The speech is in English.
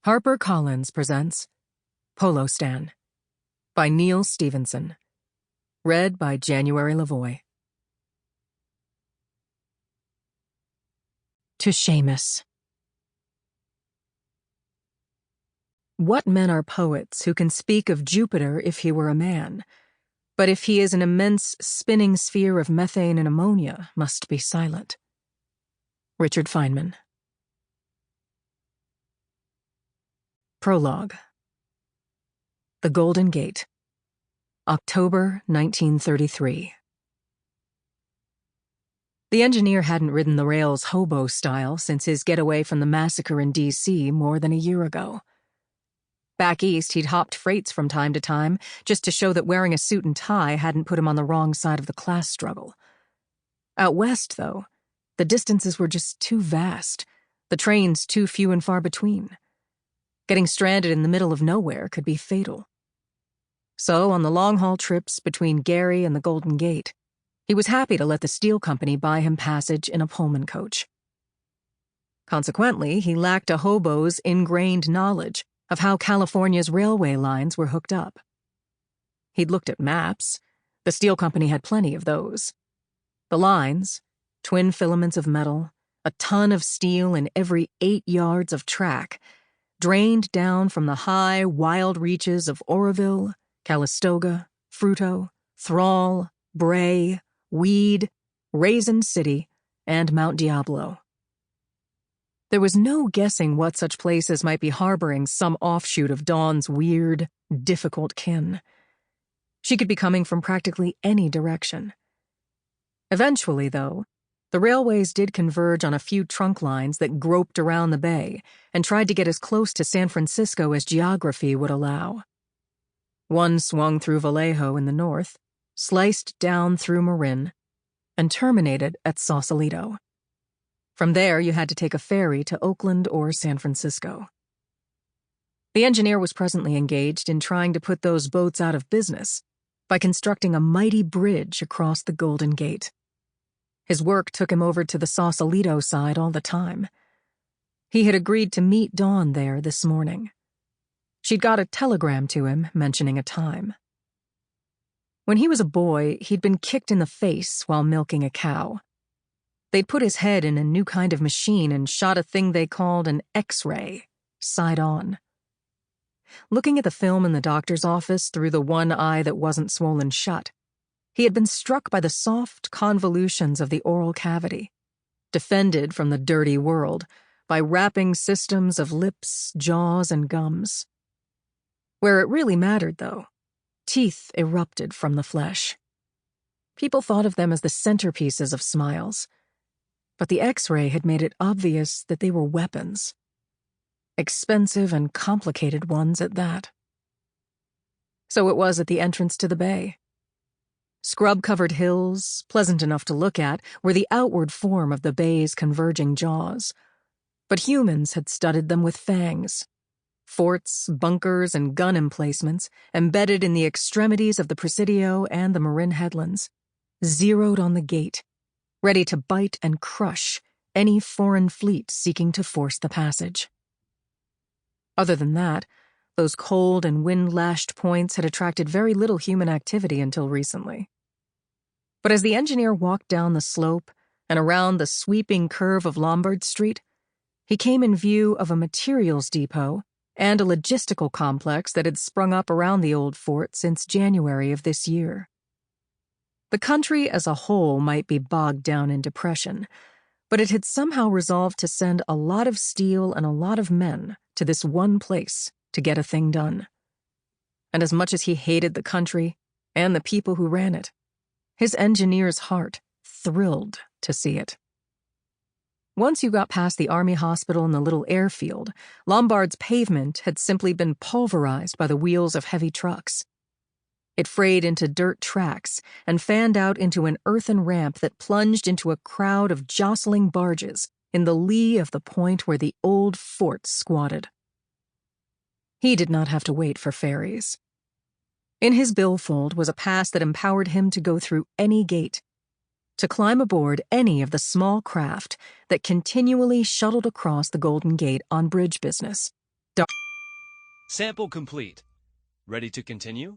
HarperCollins presents Polostan by Neal Stephenson. Read by January LaVoy. To Seamus. What men are poets who can speak of Jupiter if he were a man, but if he is an immense spinning sphere of methane and ammonia, must be silent? Richard Feynman. Prologue. The Golden Gate, October 1933. The engineer hadn't ridden the rails hobo style since his getaway from the massacre in D.C. more than a year ago. Back east, he'd hopped freights from time to time, just to show that wearing a suit and tie hadn't put him on the wrong side of the class struggle. Out west, though, the distances were just too vast, the trains too few and far between. Getting stranded in the middle of nowhere could be fatal. So, on the long-haul trips between Gary and the Golden Gate, he was happy to let the steel company buy him passage in a Pullman coach. Consequently, he lacked a hobo's ingrained knowledge of how California's railway lines were hooked up. He'd looked at maps. The steel company had plenty of those. The lines, twin filaments of metal, a ton of steel in every 8 yards of track, drained down from the high, wild reaches of Oroville, Calistoga, Fruto, Thrall, Bray, Weed, Raisin City, and Mount Diablo. There was no guessing what such places might be harboring some offshoot of Dawn's weird, difficult kin. She could be coming from practically any direction. Eventually, though, the railways did converge on a few trunk lines that groped around the bay and tried to get as close to San Francisco as geography would allow. One swung through Vallejo in the north, sliced down through Marin, and terminated at Sausalito. From there, you had to take a ferry to Oakland or San Francisco. The engineer was presently engaged in trying to put those boats out of business by constructing a mighty bridge across the Golden Gate. His work took him over to the Sausalito side all the time. He had agreed to meet Dawn there this morning. She'd got a telegram to him mentioning a time. When he was a boy, he'd been kicked in the face while milking a cow. They'd put his head in a new kind of machine and shot a thing they called an X-ray, side on. Looking at the film in the doctor's office through the one eye that wasn't swollen shut, he had been struck by the soft convolutions of the oral cavity, defended from the dirty world by wrapping systems of lips, jaws, and gums. Where it really mattered, though, teeth erupted from the flesh. People thought of them as the centerpieces of smiles, but the X-ray had made it obvious that they were weapons. Expensive and complicated ones at that. So it was at the entrance to the bay. Scrub-covered hills, pleasant enough to look at, were the outward form of the bay's converging jaws, but humans had studded them with fangs. Forts, bunkers, and gun emplacements, embedded in the extremities of the Presidio and the Marin headlands, zeroed on the gate, ready to bite and crush any foreign fleet seeking to force the passage. Other than that, those cold and wind-lashed points had attracted very little human activity until recently. But as the engineer walked down the slope and around the sweeping curve of Lombard Street, he came in view of a materials depot and a logistical complex that had sprung up around the old fort since January of this year. The country as a whole might be bogged down in depression, but it had somehow resolved to send a lot of steel and a lot of men to this one place to get a thing done. And as much as he hated the country and the people who ran it, his engineer's heart thrilled to see it. Once you got past the Army hospital and the little airfield, Lombard's pavement had simply been pulverized by the wheels of heavy trucks. It frayed into dirt tracks and fanned out into an earthen ramp that plunged into a crowd of jostling barges in the lee of the point where the old fort squatted. He did not have to wait for ferries. In his billfold was a pass that empowered him to go through any gate, to climb aboard any of the small craft that continually shuttled across the Golden Gate on bridge business. Sample complete. Ready to continue?